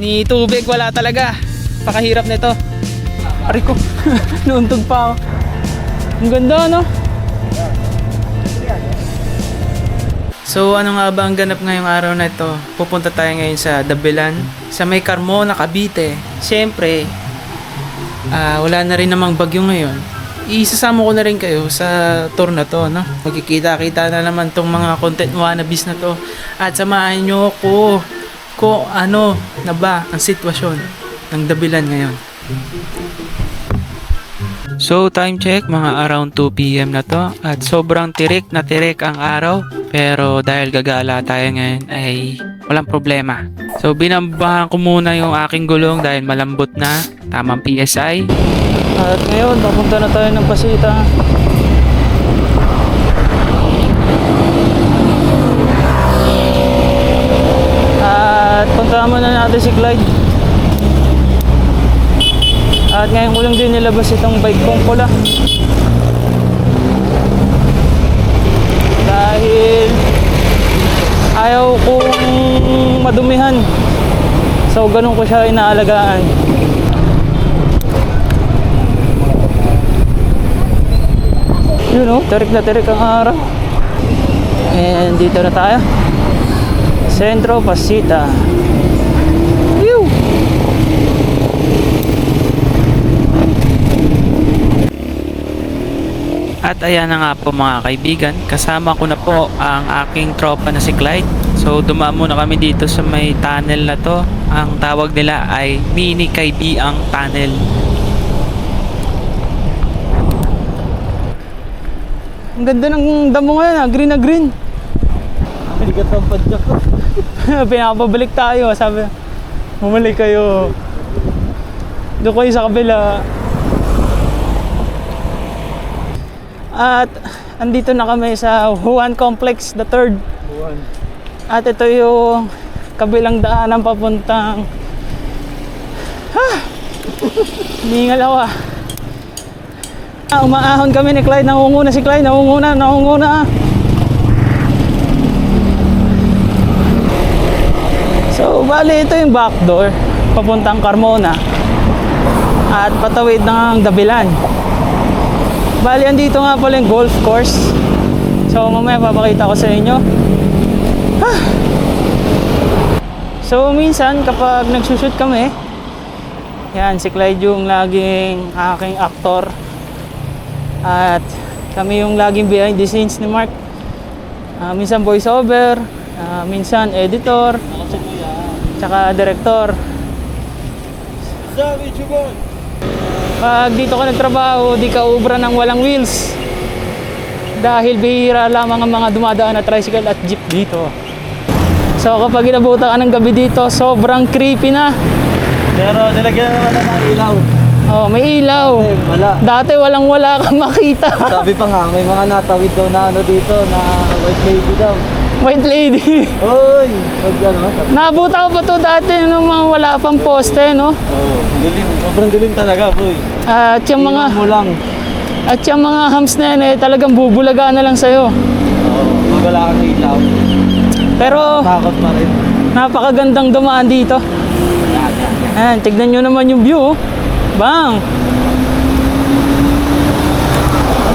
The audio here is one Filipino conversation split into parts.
Ni tubig wala talaga. Pakahirap nito. Aray ko. Nauntog pa ako. Ang ganda, no? So ano nga ba ang ganap ngayong araw na ito? Pupunta tayo ngayon sa Dabilan, sa may Carmona, Cavite. Siyempre, wala na rin namang bagyo ngayon. Isasama ko na rin kayo sa tour na to, no? Magkikita-kita na naman tong mga content wannabes na to. At samahan nyo ko kung ano na ba ang sitwasyon ng Dabilan ngayon. So time check, mga around 2 PM na to. At sobrang tirik na tirik ang araw. Pero dahil gagala tayo ngayon ay walang problema. So binambahan ko muna yung aking gulong dahil malambot na. Tamang PSI. At ngayon, papunta na tayo ng Pasita. At punta muna natin si Clyde. At ngayon ko lang din nilabas itong bike kong pula. Dahil ayaw kong madumihan. So ganun ko siya inaalagaan. You know, tarik na tarik ang araw. And dito na tayo. Centro Pasita. Whew! At ayan na nga po mga kaibigan, kasama ko na po ang aking tropa na si Clyde. So dumaan muna kami dito sa may tunnel na to. Ang tawag nila ay Mini Kaibiang Tunnel. Ang ganda ng damo ngayon, green na green. Bigat ang padyak ko. Pinapabalik tayo, sabi, bumalik kayo. Doon kayo sa kabila. At andito na kami sa Juan Complex, the third. Juan. At ito yung kabilang daanan papuntang Ningal ako ah. Umaahon kami ni Clyde, nangunguna si Clyde, nangunguna. So bali ito yung backdoor papuntang Carmona at patawid ng Dabilan. Bali andito nga pala yung golf course. So mamaya papakita ko sa inyo. So minsan kapag nagsushoot kami, yan si Clyde yung laging aking aktor. At kami yung laging behind the scenes ni Mark. Minsan voiceover, minsan editor, tsaka director. Pag dito ka nagtrabaho, di ka ubra ng walang wheels. Dahil bihira lamang ang mga dumadaan na tricycle at jeep dito. So kapag inabutan ka ng gabi dito, sobrang creepy na. Pero nilagyan naman na ng ilaw. Oh, may ilaw. Wala. Dati wala kang makita. Sabi pa nga, may mga natawid daw na ano dito, na white lady daw. White lady. Oy! Pag ano? Nabuta ko pa to dati nung mga wala pang poste, no? Oo, dilim. Sobrang dilim talaga, boy. At yung mga Ilaw mo lang. At yung mga hams na yan talagang bubulagaan na lang sa'yo. Oo, pag wala kang ilaw. Pero Takot pa rin. napakagandang dumaan dito. Ayan, tignan nyo naman yung view. Oh. Bang!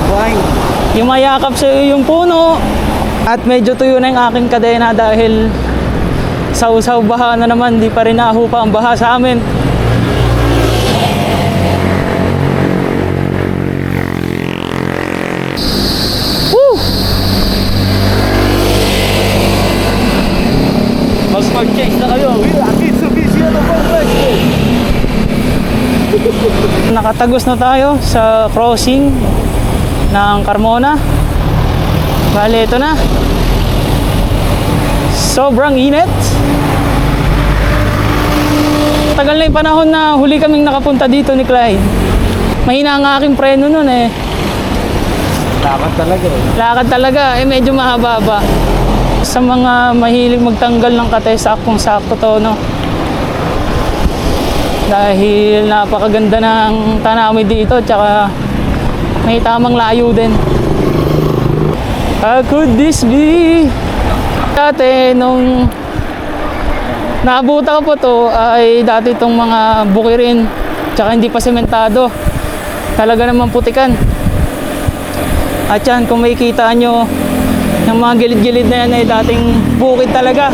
Fine. Yung mayakap sa'yo yung puno. At medyo tuyo na yung aking kadena dahil sausaw baha na naman. Di pa rin nahupa ang baha sa amin. Woo! Mag-change na kayo. Mitsubishi ano ba? Nakatagos na tayo sa crossing ng Carmona. Bale, ito na. Sobrang init. Tagal na yung panahon na huli kaming nakapunta dito ni Clyde. Mahina ang aking preno nun eh. Lakad talaga eh. Lakad talaga eh, medyo mahaba-haba. Sa mga mahilig magtanggal ng kate, saktong-sakto to, no? Dahil napakaganda ng tanawin dito, tsaka may tamang layo din. How could this be? Dati nung Naabutan ko po to ay dati itong mga bukirin, tsaka hindi pa sementado. Talaga naman putikan. At yan, kung makikita nyo, yung mga gilid-gilid na yan ay dating bukid talaga.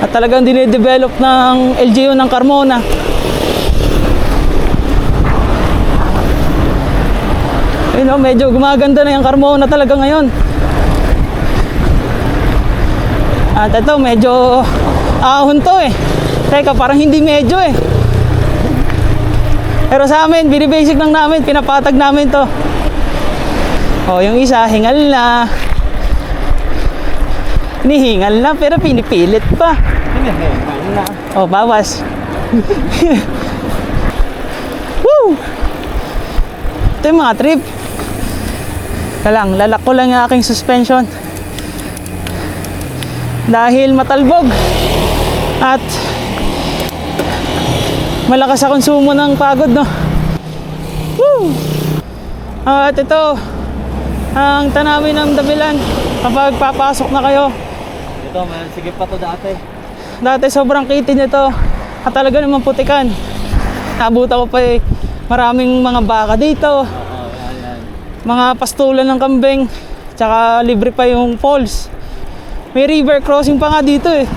At talagang dinidevelop ng LGU ng Carmona. Ayun, medyo gumaganda na yung Carmona talaga ngayon. At ito, medyo ahon to eh. Teka, parang hindi medyo eh. Pero sa amin, binibasic lang namin, pinapatag namin to. O, yung isa, hingal na. Hinihingal na, pero pinipilit pa. Hinihingal na. O, bawas. Woo! Ito yung mga trip. Lalak ko lang yung aking suspension. Dahil matalbog. At malakas sa konsumo ng pagod, no? Woo! At ito, ang tanawin ng Dabilan kapag papasok na kayo. Ito, man, sige pa to dati. Dati sobrang kitid nito at talaga naman putikan. Nabuta ko pa eh, maraming mga baka dito, Yan. mga pastulan ng kambing, tsaka libre pa yung falls. May river crossing pa nga dito eh.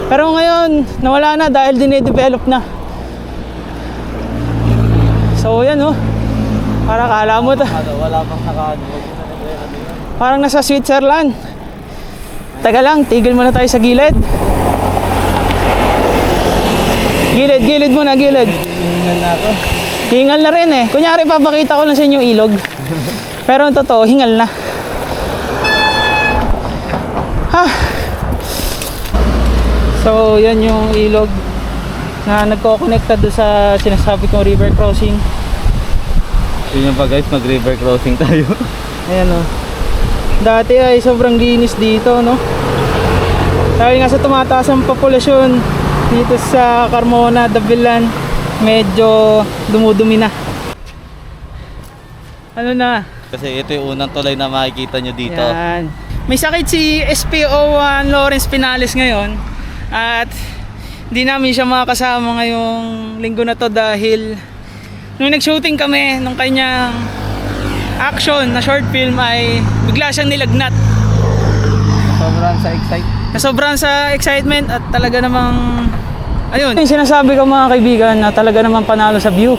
Pero ngayon, nawala na dahil dinedevelop na. So yan oh, para kala mo to. Wala pang nakaano. Parang nasa Switzerland. Teka lang, tigil muna tayo sa gilid. Gilid muna, gilid. Hinihingal na ako. Hingal na rin eh. Kunyari, papakita ko lang sa inyo yung ilog. Pero ang totoo, hingal na. Ha! So, yan yung ilog na nagko-connecta doon sa sinasabi kong river crossing. Yun yung pa guys, mag river crossing tayo. Ayan o. Dati ay sobrang linis dito, no? Dahil nga sa tumataas ang populasyon dito sa Carmona, Dabilan, medyo dumudumi na. Ano na? Kasi ito yung unang tulay na makikita nyo dito. Yan. May sakit si SPO1 Lawrence Pinales ngayon at hindi namin siya makakasama ngayong linggo na to dahil nung nag-shooting kami nung kanyang action na short film ay bigla siyang nilagnat. Sobrang sa excitement at talaga namang ayun. Yung sinasabi ko mga kaibigan na talaga namang panalo sa view.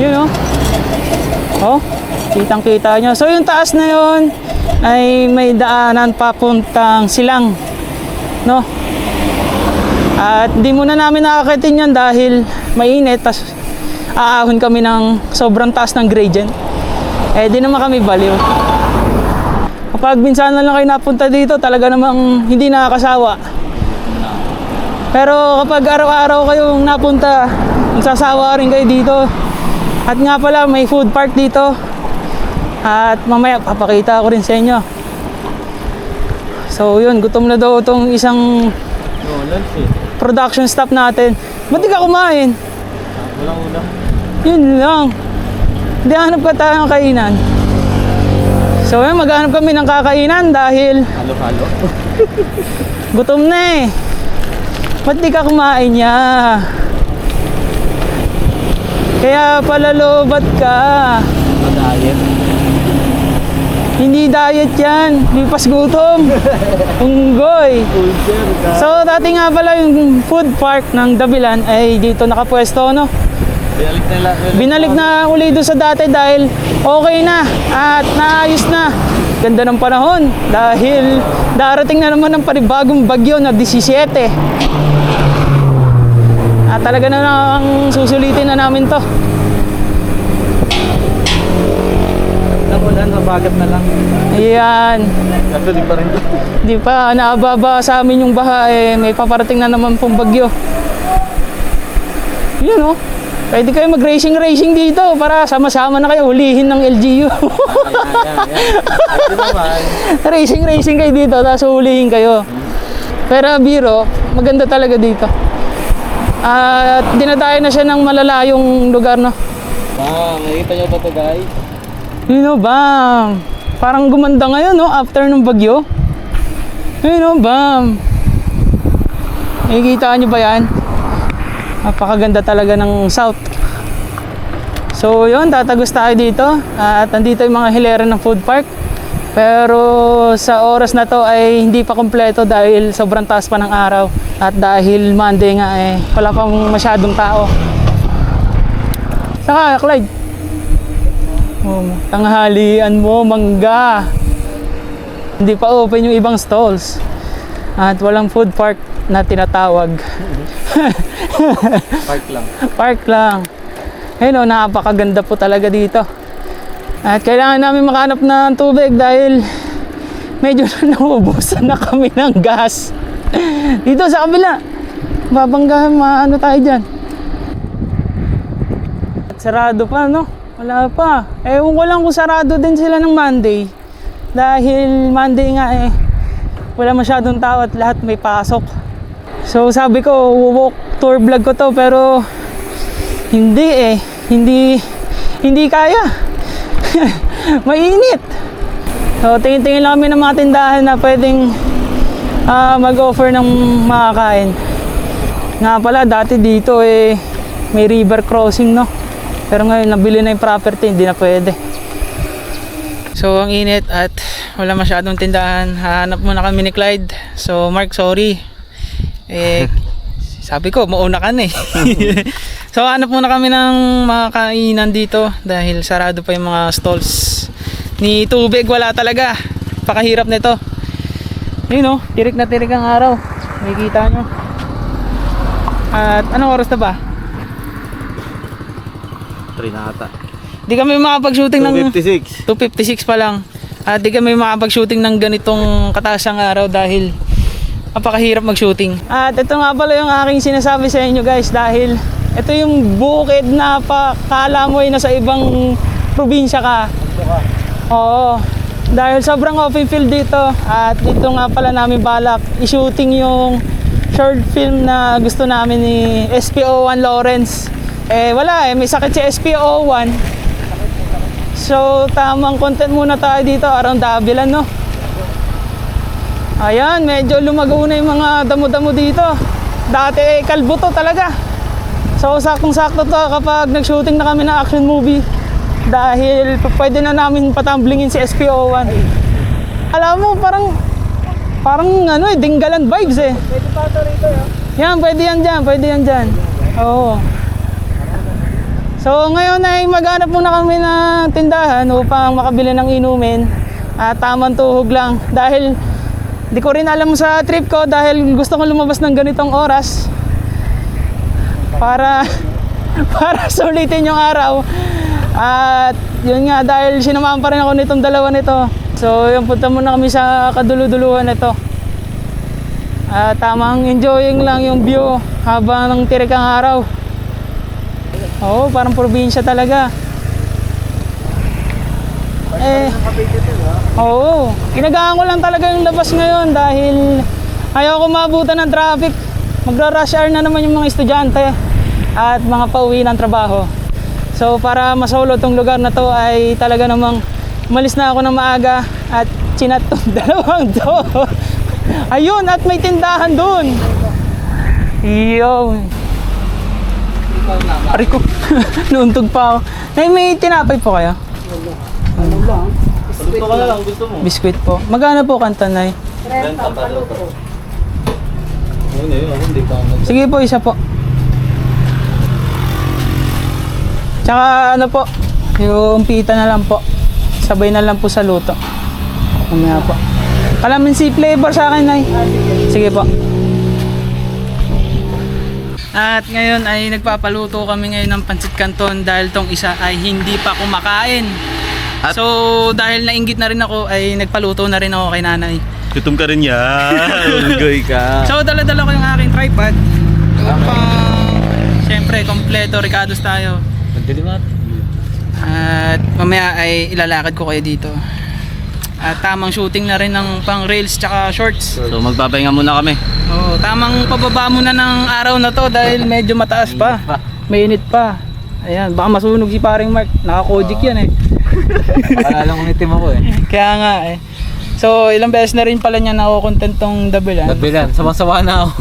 Yun oh. Oh, kitang kita nyo. So yung taas na yun ay may daanan papuntang Silang, no? At di muna namin nakakatin yan dahil mainit, tas aahon kami ng sobrang taas ng gradient. Eh di naman kami baliw. Kapag minsan na lang kayo napunta dito, talaga namang hindi nakakasawa. Pero kapag araw-araw kayong napunta, magsasawa rin kayo dito. At nga pala, may food park dito. At mamaya papakita ko rin sa inyo. So yun, gutom na daw itong isang production staff natin. Ba't di ka kumain? Walang ulam. Yun lang. Hindi hanap ka tayo ng kainan. So yun, maghanap kami ng kakainan dahil Halo-halo. gutom na eh. Ba't di ka kumain niya? Kaya pala lobat ka. Diet. Hindi diet yan. Lipas gutom. Unggoy. So dati nga pala yung food park ng Dabilan ay dito nakapwesto, no? Binalik na uli doon sa dati dahil okay na at naayos na. Ganda ng panahon dahil darating na naman ng panibagong bagyo na 17. At talaga na lang susulitin na namin to. Nakulan, nabagat na lang. Ayan. Actually pa rin. Di pa naababa sa amin yung baha eh. May paparating na naman pong bagyo. Yun oh. Pwede kayo mag-racing dito para sama-sama na kayo hulihin ng LGU. Ito naman. Racing kayo dito tapos hulihin kayo. Pero biro, maganda talaga dito. At dinadayo na siya ng malalayong lugar, no? Nakikita nyo ba ito guys? Yun o, bang! Parang gumanda ngayon, no? After nung bagyo. Ayun, no? Bam! Nakikita nyo ba yan? Napakaganda talaga ng south. So yun, tatagos tayo dito. At andito yung mga hilera ng food park. Pero sa oras na to ay hindi pa kompleto dahil sobrang taas pa ng araw. At dahil Monday nga wala pang masyadong tao. Saka, Clyde. Oh, tanghalian mo, mangga. Hindi pa open yung ibang stalls. At walang food park na tinatawag. Park lang. Park lang. Ayun, napakaganda po talaga dito. At kailangan namin makahanap ng tubig dahil medyo nauubusan na kami ng gas. Dito sa kabila. Babanggahan, maano tayo dyan. At sarado pa, no? Wala pa. Ewan ko lang kung sarado din sila ng Monday. Dahil Monday nga wala masyadong tao at lahat may pasok. So sabi ko, walk tour vlog ko to pero hindi hindi kaya. Mainit. So tingin-tingin lang kami ng mga tindahan na pwedeng mag-offer ng makakain. Nga pala dati dito may river crossing, no? Pero ngayon nabili na yung property, hindi na pwede. So ang init at wala masyadong tindahan. Hanap muna kami ni Clyde. So Mark, sorry. Sabi ko, mauna ka na So hanap muna kami ng mga kainan dito dahil sarado pa yung mga stalls. Ni tubig wala talaga. Pakahirap nito. Yun, no? Tirik na tirik ang araw. Makikita nyo. At anong oras na ba? 3 na ata. Di kami makapag-shooting ng 256. 256 pa lang. At di kami makapag-shooting ng ganitong kataas ang araw dahil napakahirap mag-shooting. At ito nga pala yung aking sinasabi sa inyo guys dahil ito yung bukid na kala mo ay nasa ibang probinsya ka. Oo. Dahil sobrang open field dito at dito nga pala namin balak i-shooting yung short film na gusto namin ni SPO1 Lawrence. Wala may sakit si SPO1. So tamang content muna tayo dito around Dabilan, no? Ayan, medyo lumago na yung mga damo-damo dito. Dati kalbo to talaga. So saktong-sakto to kapag nag-shooting na kami ng action movie. Dahil pwede na namin patamblingin si SPO1. Alam mo, parang Dinggalan vibes Pwede pa ito rito, Yan, pwede yan dyan. Oo. So ngayon ay maghanap muna kami ng tindahan upang makabili ng inumin. At tamang tuhog lang dahil di ko rin alam sa trip ko dahil gusto ko lumabas ng ganitong oras para sulitin yung araw. At yun nga dahil sinamahan pa rin ako nitong dalawa nito. So yung punta muna kami sa kaduluduluhan nito. Tamang enjoying lang yung view habang ng tirik ang araw. Oo, parang probinsya talaga. Oo, kinagaan ko lang talaga yung labas ngayon dahil ayaw ko maabutan ng traffic. Magra-rush hour na naman yung mga estudyante at mga pauwi ng trabaho. So para masolo tong lugar na to ay talaga namang umalis na ako ng maaga at chinat tong dalawang to. Ayun, at may tindahan dun. Yo. Ari ko. Nauntog pa ako. May tinapay po kayo? Ano lang? Gusto ka na lang, gusto mo? Biskuit po. Magkano po kantanay? 30 paluto. Yun, hindi pa ako. Sige po, isa po. Tsaka ano po, yung pita na lang po. Sabay na lang po sa luto. Mamaya po. Kalamansi flavor sa akin, Nay. Sige po. At ngayon ay nagpapaluto kami ngayon ng pancit canton dahil tong isa ay hindi pa kumakain. So dahil nainggit na rin ako ay nagpaluto na rin ako kay nanay. Gutom ka rin yan. Ulgoy ka. So dala-dala ko yung aking tripod. Siyempre kompleto Ricardo's tayo. Magdilimat. At mamaya ay ilalakad ko kayo dito. At tamang shooting na rin ng pang reels tsaka shorts. So magpapahinga muna kami. Oo, tamang pababa muna ng araw na to dahil medyo mataas pa. Mainit pa. Ayan, baka masunog si paring Mark. Naka-Kojic yan Pakala lang umitim ako eh. Kaya nga eh. So, ilang beses na rin pala niya nakukontent tong dabilan. Dabilan, sawa na ako.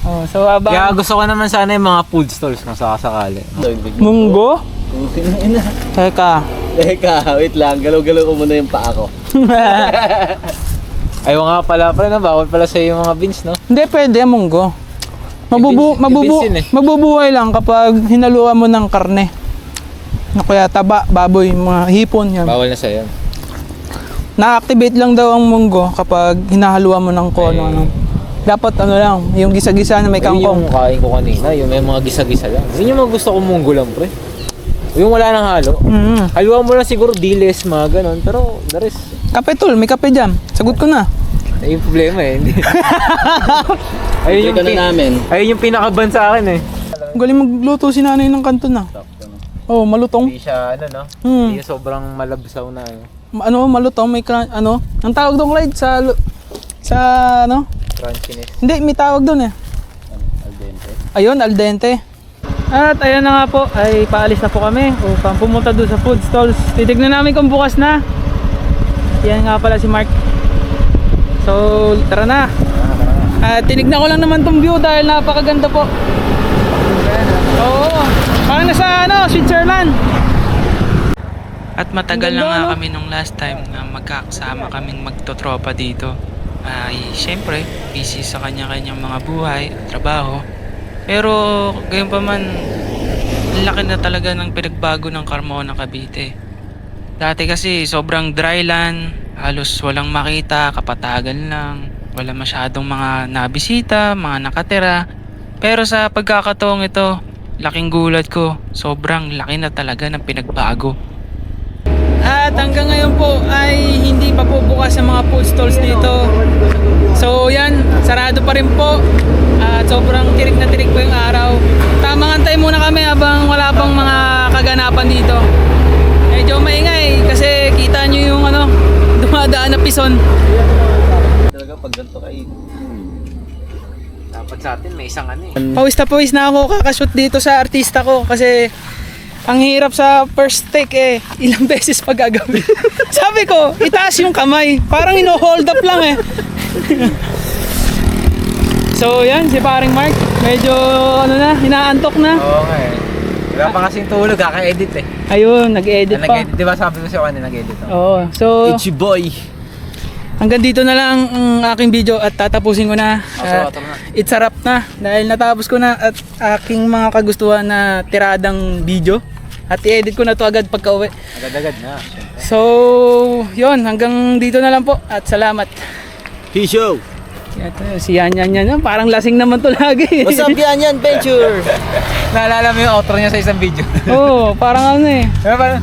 Oh, so, abang... Kaya gusto ko naman sana yung mga food stalls kung sakasakali. Munggo? Teka. Wait lang, galaw-galaw ko muna yung paa ko. Ayaw nga pala na bawal pala sa yung mga beans, no? Hindi, pwede munggo. Beans yun eh. Mabubuhay lang kapag hinaluan mo ng karne. Kaya taba, baboy, mga hipon yan. Bawal na sa'yo. Na-activate lang daw ang munggo kapag hinahaluan mo ng ano. Dapat ano lang, yung gisa-gisa na may Yun kangkong. yung kain ko kanina, yung may mga gisa-gisa lang. Yun yung mga gusto kong munggo lang, pre. Yung wala nang halo. Haluan mo lang siguro diles, mga ganon. Pero the rest, Kape tol, may kape dyan. Sagot ko na. yung problema eh. Ito na namin. Ayun yung pinakaban sa akin eh. Galing magluto si nanay ng kanton na. Oh, malutong. Hindi siya, ano no? Hmm. Hindi sobrang malabsaw na eh. Malutong, may ano? Ang tawag doon, Clyde, sa ano? Crunchiness. Hindi, may tawag doon eh. Al dente. Ayun, al dente. At ayun na nga po, ay paalis na po kami upang pumunta doon sa food stalls. Titignan namin kung bukas na. Yan nga pala si Mark. So, tara na. At tinignan ko lang naman tong view dahil napakaganda po. Oo, parang nasa Switzerland. At matagal na nga kami nung last time na magkakasama kaming magtotropa dito. Ay, syempre, busy sa kanya-kanyang mga buhay at trabaho. Pero, gayon pa man, laki na talaga ng pinagbago ng Carmona, Cavite. Dati kasi sobrang dry land, halos walang makita, kapatagan lang. Wala masyadong mga nabisita, mga nakatira. Pero sa pagkakataong ito, laking gulat ko, sobrang laki na talaga ng pinagbago. At hanggang ngayon po ay hindi pa po bukas ang mga food stalls dito. So yan, sarado pa rin po. At sobrang tirik na tirik po yung araw. Tamang antay muna kami habang wala pang mga kaganapan dito. Medyo maingay kasi kita nyo yung dumadaan na pison. Talaga pag ganito kayo. Dapat sa atin may isang ano eh. Pawis na ako kakashoot dito sa artista ko kasi ang hirap sa first take eh. Ilang beses pa gagawin. Sabi ko, itaas yung kamay. Parang ino-hold up lang eh. So yan, si paring Mark. Medyo inaantok na. Oo nga eh. Wala pa kasing tulog, kaka-edit eh. Ayun, nag-edit pa. Nag-edit, di ba sabi ko sa kanina nag-edit ako? Oo, so Itchy boy. hanggang dito na lang ang aking video at tatapusin ko na. At it's a wrap na dahil natapos ko na at aking mga kagustuhan na tiradang video. At i-edit ko na to agad pagka-uwi. Agad-agad na. So, yun, hanggang dito na lang po at salamat. Peace out. Si Yan, parang lasing naman to lagi. What's up yan, Venture? Naalala mo yung outro niya sa isang video. Oo, parang ano eh. Diba parang?